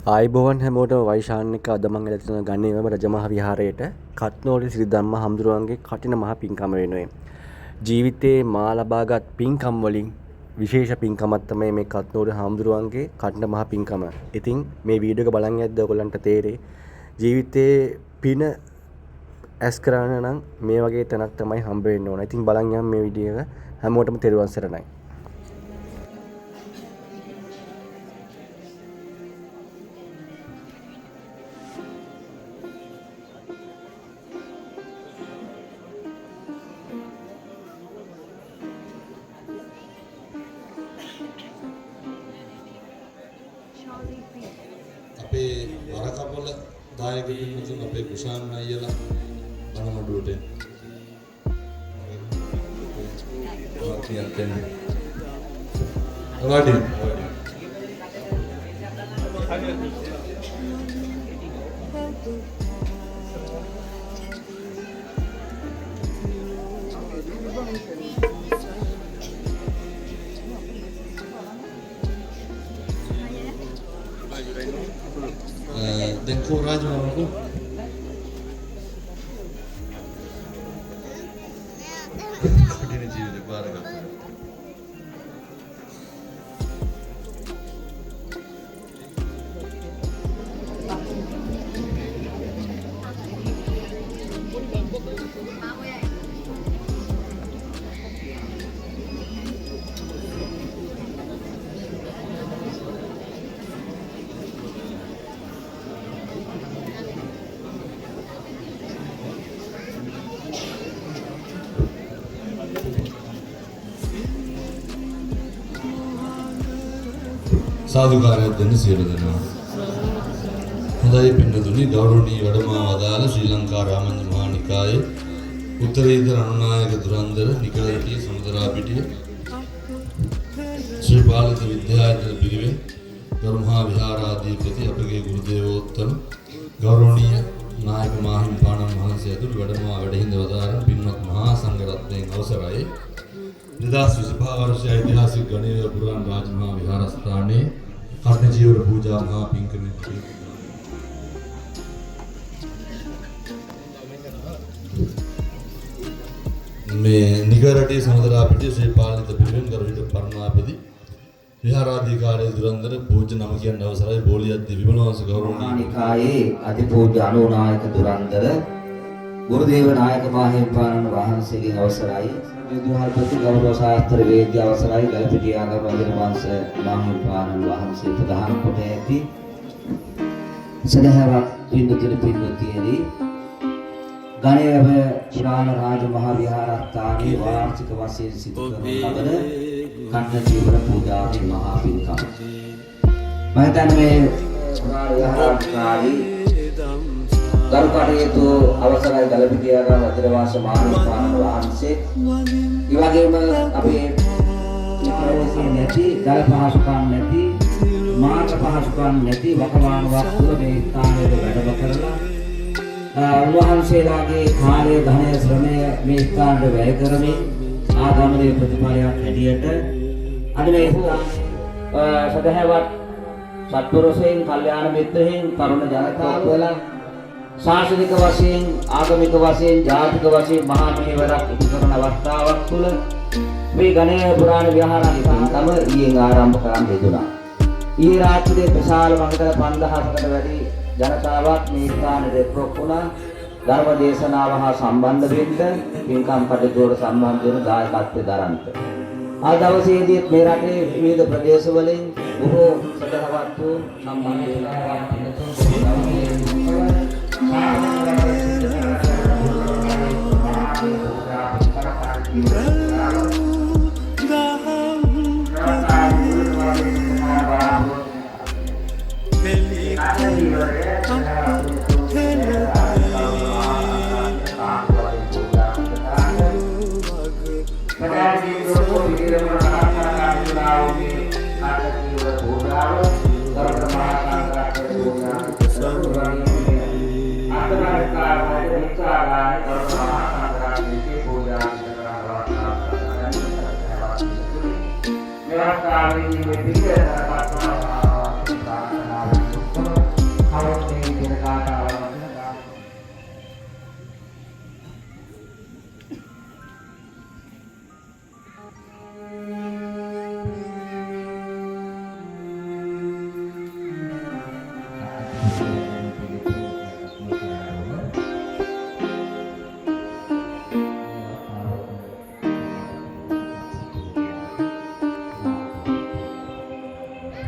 ආයිබෝවන් හැමෝටම වෛශාන්‍යක අද මම ඇවිත් තියෙන ගන්නේම රජමහා විහාරයට කත්නෝලි ශ්‍රී ධම්ම හඳුරුවන්ගේ කටින මහ පින්කම වෙනුවෙන් ජීවිතේ මා ලබාගත් පින්කම් වලින් විශේෂ පින්කමක් තමයි මේ කත්නෝලි හඳුරුවන්ගේ කටින මහ පින්කම. ඉතින් මේ වීඩියෝ එක බලන් යද්දී ඔයගලන්ට තේරෙයි ජීවිතේ පින ඇස් කරන්න නම් මේ වගේ තැනක් තමයි හම්බ වෙන්න ඕන. ඉතින් බලන් යන්න මේ වීඩියෝ එක හැමෝටම තෙරුවන් සරණයි. අපේ වරකපොළ දායක පින්වතුන් අපේ කුෂාන් අයියලා බණමඩුවට දැන් කෝ රාජමාමකෝ කටින ජීවිතේ පාරක සාදුකාරයක් දෙන්න සියලු දෙනා. හොඳයි පින්නතුනි, ගෞරවනීය වැඩමවා වදාළ ශ්‍රී ලංකා රාමඤ්ඤ මහා නිකායේ උත්තරීතර අනුනායක දුරන්දර නිකලරටිය සමුදරාපිටිය ශ්‍රී පාලිත විද්‍යායතන පිරිවෙන් ගරු මහා විහාරාධිපති අපගේ ගුරු දේවෝත්තම ගෞරවනීය නායක මාහිමිපාණන් වහන්සේ ඇතුළු වැඩමවා වැඩහිඳ වදාරන පින්වත් මහා සංඝරත්නයන් අවසරයි. 2025 වර්ෂයේ ඓතිහාසික ගණේව පුරාණ රාජමහා විහාරස්ථානයේ කර්ණ ජීවර පූජා මහා පින්කමේ මේ නිගරටේ සමුදරාපිටිය ශ්‍රී පාලිත පිරිවෙන් ගරුහිත පරණාපති විහාරාධිකාරී දුරන්දර පූජ්‍ය නම කියන අවසරයි බෝලියද්දී විමලවංශ ගෞරවනීය නිකායේ අතිපූජ්‍ය අනුනායක දුරන්දර ගුරුදේව නායක මාහිමිපාණන් වහන්සේගේ අවසරයි විදුහල්පති ගෞරව ශාස්ත්‍ර වේද්‍ය අවසරයි ගලපිටිය ආගම වංශ මාහිමිපාණන් වහන්සේ ප්‍රධාන කොට ඇති සදහවත් පින්තුතියනි ගණේව පුරාණ රාජ මහා විහාරස්ථානයේ වාර්ෂික වශයෙන් සිදු කරන ලබන කන්න ජීවන පූජාවේ මහා පින්කම මම හිතන්නේ පුරාණ විහාරස්ථානයේ ගරුකටයුතු අවසරයි ගලපිටිය ආගම වජිරවාස මාහිමිපාණන් වහන්සේ ඒ වගේම අපේ ප්‍රවේශයේ නැති දල පහසුකම් නැති මාර්ග පහසුකම් නැති වකවානුවක් තුළ මේ ස්ථානයේ වැඩම කරලා උන්වහන්සේලාගේ කාලය ධනය ශ්‍රමය මේ ස්ථානයේ වැය කරමින් ආගමනයේ ප්‍රතිඵලයක් හැටියට අද මේ ස්ථානයේ සදහවත් සත්පුරුෂයන් කල්යාණ මිත්‍රයන් තරුණ ජනතාව වල ශාසනික වශයෙන් ආගමික වශයෙන් ජාතික වශයෙන් මහා මෙහෙවරක් ඉදි කරන අවස්ථාවක් තුළ මේ ගණේව පුරාණ විහාරස්ථානම ඊයෙන් ආරම්භ කරන්න යෙදුණා. ඊයේ රාත්‍රියේ විශාල මඟතල 5000කට වැඩි ජනතාවක් මේ ස්ථානයේ එක්රොක් වුණා. ධර්ම දේශනාව හා සම්බන්ධ වෙන්න පින්කම් කටයුතුවල සම්බන්ධ වෙන දායකත්වයේ දරන්නට. ආ දවසේදී මේ රටේ විවිධ ප්‍රදේශවලින් බොහෝ සදහවත් වූ සම්බන්ධ වෙලා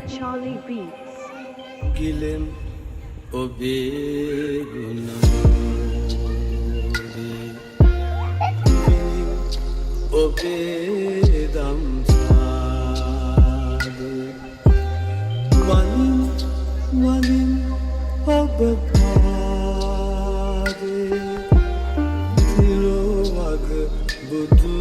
Charlie Beats. ගිලෙම් ඔබේ ගුණමෝදේ ඔබේ දම්සාද වලින් වලින් ඔබ පාදේ තිරෝවග බුදු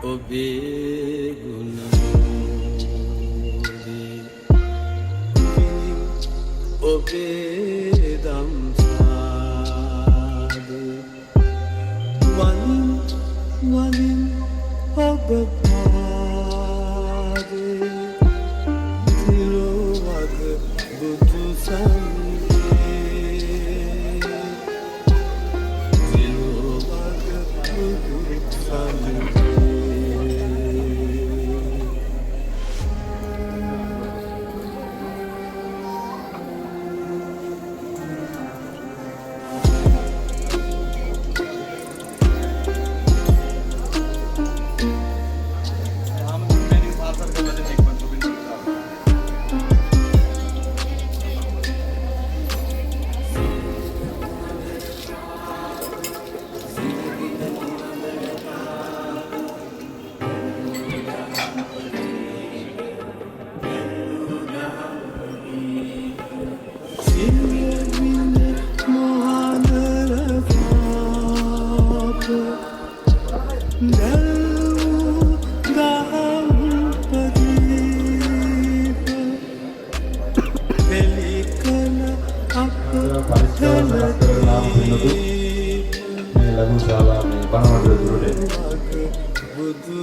ඔබේ ගුණමෝදේ ඔබේ දම්සාද වලින් වලින් ඔබ පාදේ තිරුවග බුදු සම්ගේ තිරුවග බුදු සම්ගේ බුදු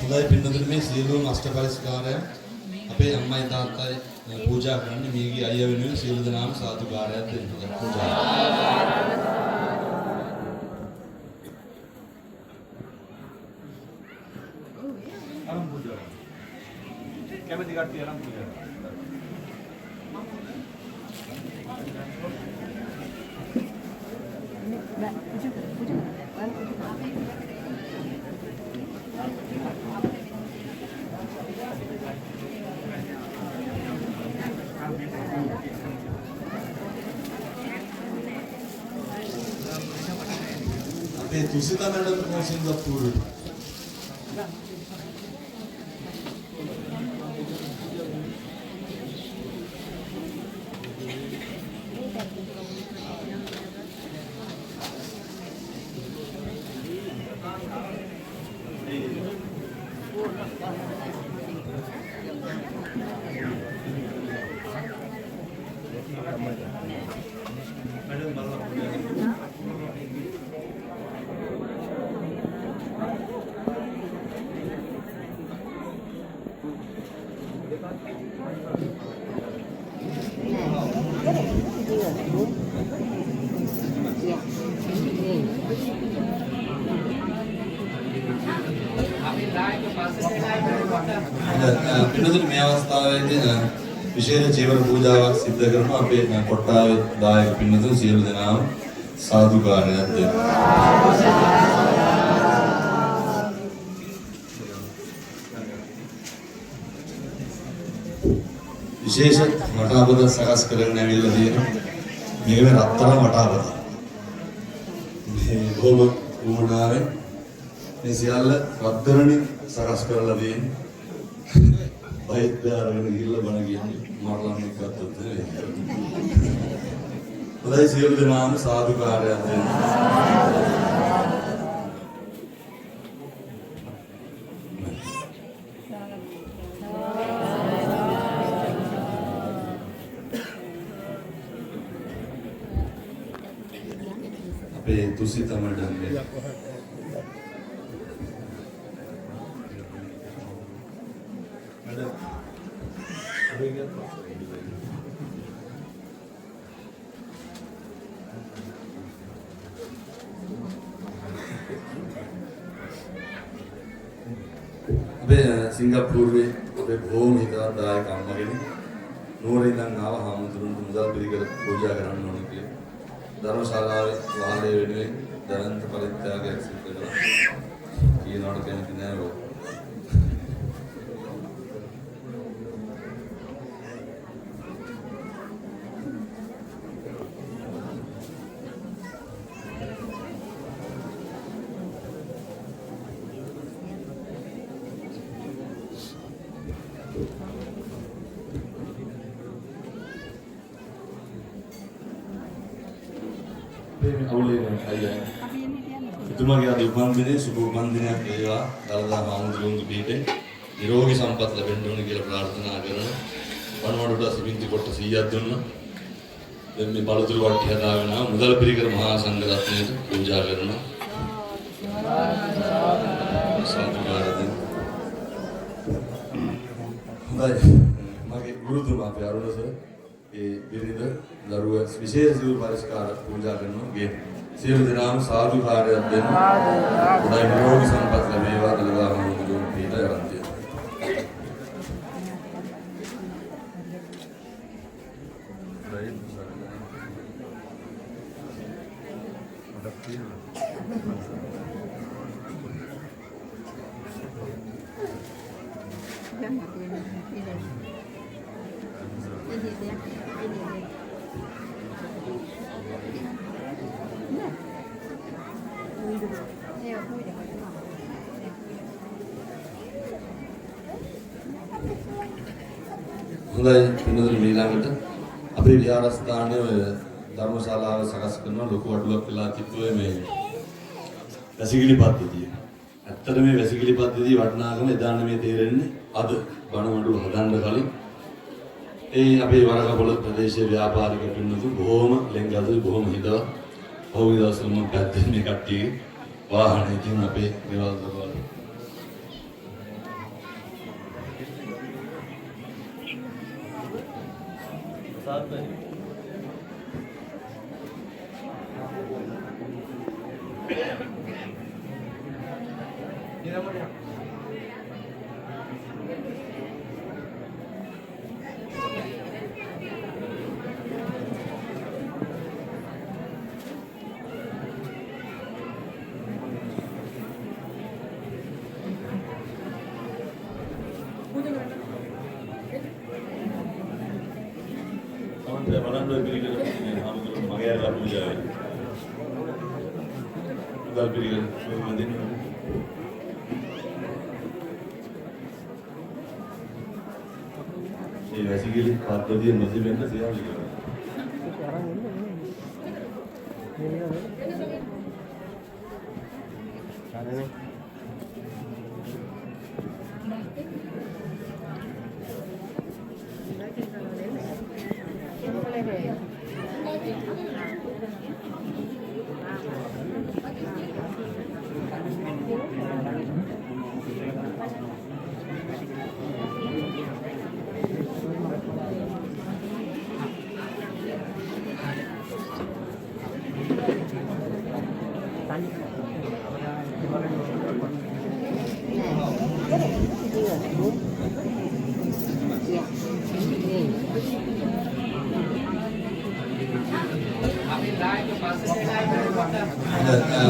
හොඳයි පින්නතුනි මේ සියලුම අෂ්ටපරිස්කාරයන් අපේ අම්මයි තාත්තයි පූජා කරන්නේ මේගේ අයියා වෙනුවෙන් සියලු දෙනාම සාදුකාරයක් දෙන්න පූජා අරන් පූජා කැමති කට්ටිය අරන් පූජා අපේ තුසිතා මැඩම් සිංගප්පූරු පින්නතුනි මේ අවස්ථාවේදී විශේෂ චීවර පූජාවක් සිදු කරනවා අපේ කොට්ටාවේ දායක පින්නතුන් සියලු දෙනාම සාදුකාරයක් දෙනවා. විශේෂ වටාපත සකස් කරගෙන ඇවිල්ලා තියෙනවා. මේක මේ රත්තරන් වටාපත. මේ බොහොම උමනාවෙන් මේ සියල්ල රත්තරන්ින් සකස් කරලා තියෙන්නේ. බයිද්දාරගෙන ගිහිල්ලා බණ කියන්නේ මරලන්න එක්කත් නෙවෙයි. හොඳයි සියලු දෙනාම සාදුකාරයක් දෙන්න. අපේ තුසිතා මැඩම්ගේ අපේ සිංගප්පූරුවේ අපේ බොහොම හිතවත් දායක අම්මා කෙනෙක් නුවරින් ඉඳන් ආව හාමුදුරුවන්ට මුදල් පිළිකර පූජා කරන්න ඕනේ කියලා. ධර්මශාලාවේ වාහනේ වෙනුවෙන් දරන්ත පරිත්‍යාගයක් සිදු කළා. කියනවට කැමති නෑ ඔය. එතුමාගේ අද උපන්දිනේ සුබ උපන්දිනයක් වේවා. දලදා හාමුදුරුවන්ගේ පිටේ නිරෝගී සම්පත් ලැබෙන්න ඕනේ කියලා ප්‍රාර්ථනා කරන වනවඩට සිවින්ති කොට 100ක් දුන්නා. දැන් මේ බලතුරු වට්ටි හදාගෙන මුදල් පිරිකර මහා සංඝ රත්නයට පූජා කරනවා. සාදුකාරයෙන්. හොඳයි. මගේ ගුරුතුමා අපේ අරුණ සර් ඒ බිරිඳ දරුව විශේෂ සිවුරු පරිස්කාර පූජා කරනවා. ගේ සියලු දෙනාම සාදුකාරයක් දෙන්න. හොඳයි නිරෝගී සම්පත් ලැබේවා දලදා හාමුදුරුවෝ පිට යරන්තිය. හොඳයි පින්නතුනි ඊළඟට අපේ විහාරස්ථානයේ ඔය ධර්මශාලාව සකස් කරන ලොකු අඩුවක් වෙලා තිබ්බේ මේ වැසිකිලි පද්ධතිය. ඇත්තට මේ වැසිකිලි පද්ධතිය වටිනාකම එදාන මේ තේරෙන්නේ අද බණ මඩුව හදන්න කලින් ඒ අපේ වරකපොළ ප්‍රදේශයේ ව්‍යාපාරික පින්නතු බොහොම ලෙන්ගතුයි බොහොම හිතවත්. පහුගිය දවස්වල මම පැත්තේ මේ කට්ටියගේ වාහනයකින් අපේ ගෙවල් දොරවල් ඒ වැසිකිලි පද්ධතිය නොතිබෙන්න සියල්ල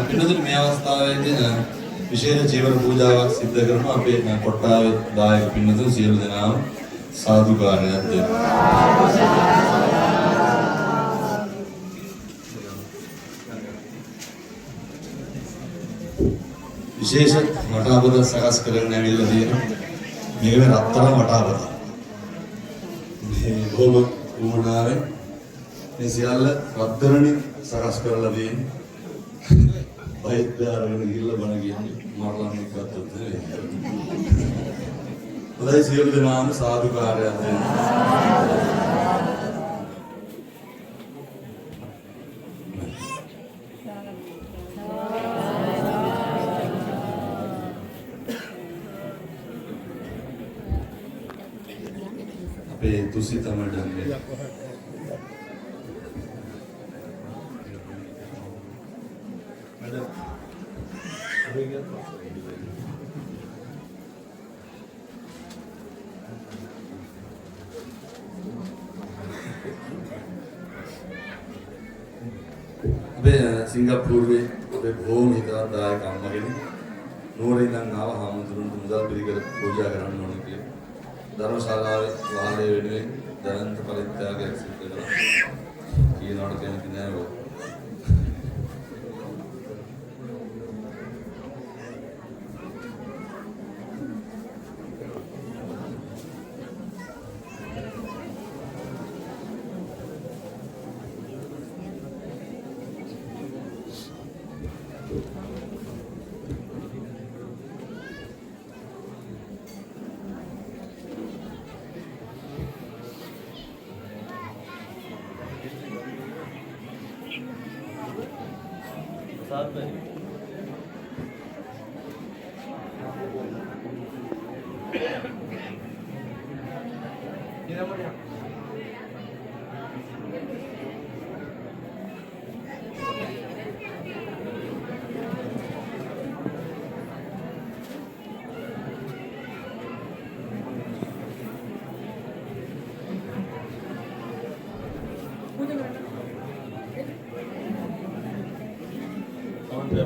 පින්නතුනි මේ අවස්ථාවේදී විශේෂ ජීවන පූජාවක් සිදු කරනවා අපේ කොට්ටාවේ දායක පින්නතුන් සියලු දෙනාම සාදුකාරයක් දෙන්න. විශේෂ වටාපත සකස් කරගෙන ඇවිල්ලා තියෙනවා. මේක මේ රත්තරන් වටාපත. මේ බොහොම උමනාවේ මේ සියල්ල රත්තරන්ින් සකස් කරලා තියෙන්නේ. වෛද්‍යවරුන් ගිහිල්ලා බණ කියන්නේ මරලන්නේ ගත්තොත් නෙවෙයි. හොඳයි සියලු දෙනාම සාදුකාරයක් දෙන්න. අපේ තුසිත මඩම්ගේ සිංගප්පූරුවේ ඔබේ බොහොම හිතවත්දායක අම්ම කෙනෙක් නුවරින් ඉඳන් ආව හාමුදුරුවන්ට මුදල් පිළිකර පූජා කරන්න ඕනේ කියලා. ධර්මශාලාවේ වාහනේ වෙනුවෙන් දරන්ත පරිත්‍යාගයක් සිදු කළා. කියනවට කැමති නෑ ඔය.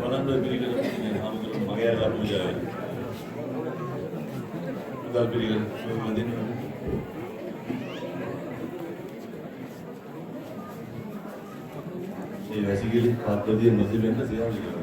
බලන්න ඔය පිළිගල හාමුදුරුවෝ මගේ අරලා පූජා වෙනවා. මුදල් පිළිගල වදින්න. මේ වැසිකිලි පද්ධතිය නොතිබෙන්න සියල්ල කියලා.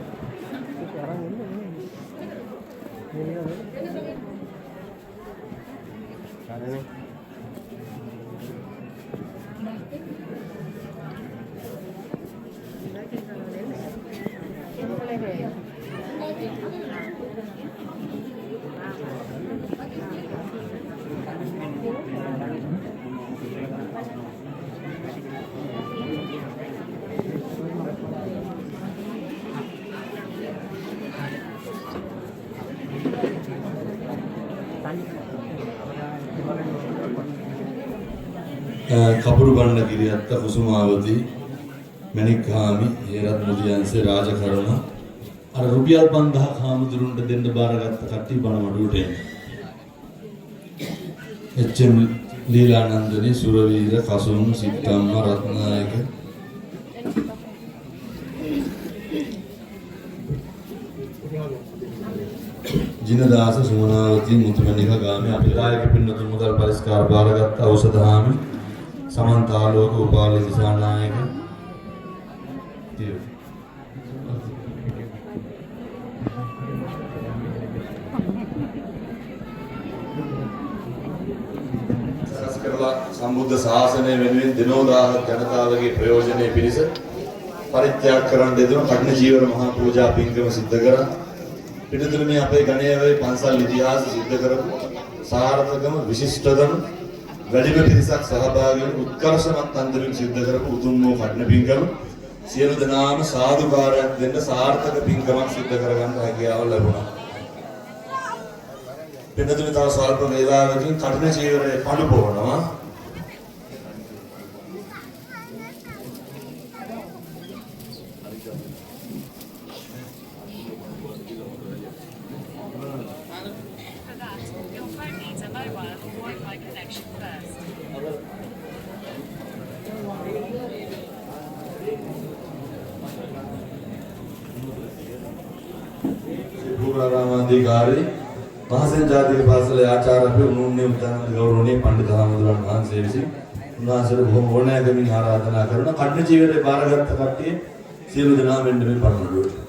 කපුරු බණ්ඩ කිරියත්ත කුසුමාවති මණික්හාමි හේරත් මුදියන්සේ රාජකරණ අර රුපියල් 5000ක් හාමුදුරුන්ට දෙන්න බාරගත්ත කට්ටිය බණ මඩුවට එන්නේ. එච්.එම්. ලීලානන්දනි සුරවීර කසුන් සිත්තම්ම රත්නායක ජිනදාස සුමනාවති මුතුමැණික ගාමේ අපිදායක පින්නතුන් මුදල් පරිස්කාර බාරගත්ත ඖෂධහාමි සමන්තාලෝක උපාලි දිසානායක සස්කරලා සම්බුද්ධ ශාසනය වෙනුවෙන් දිනෝදාහ ජනතාවගේ ප්‍රයෝජනයේ පිණිස පරිත්‍යාග කරන දෙදුන කඩන ජීවර මහා පූජා පින්කම සිද්ධ කරා. පිටුතුරු මේ අපේ ගණයේ පන්සල් ඉතිහාස සිද්ධ කරපු සාර්ථකම විශිෂ්ටතම වැඩිම පිරිසක් සහභාගී වන උත්කර්ෂමත් අන්දමින් සිද්ධ කරපු උතුම් වූ කඩන පින්කම සියලු දෙනාම සාදුකාරයක් දෙන්න සාර්ථක පින්කමක් සිද්ධ කරගන්න හැකියාව ලැබුණා. පිටුතුරු තව ස්වල්ප වේලාවකින් කඩන ජීවරයේ පඩු පොවනවා. भूरामाधिकारी महासेन जाति पासले आचार्य उन्होंने उदाहरण गौरवनीय पंडित हामुद्रान वහන්සේ විසින් උන්වහන්සේට බොහොම ඕනෑකමින් ආරාධනා කරන කඩන ජීවිතේ බාරගත්ත කට්ටිය සියලු දෙනා මෙන්න මේ පරණුවට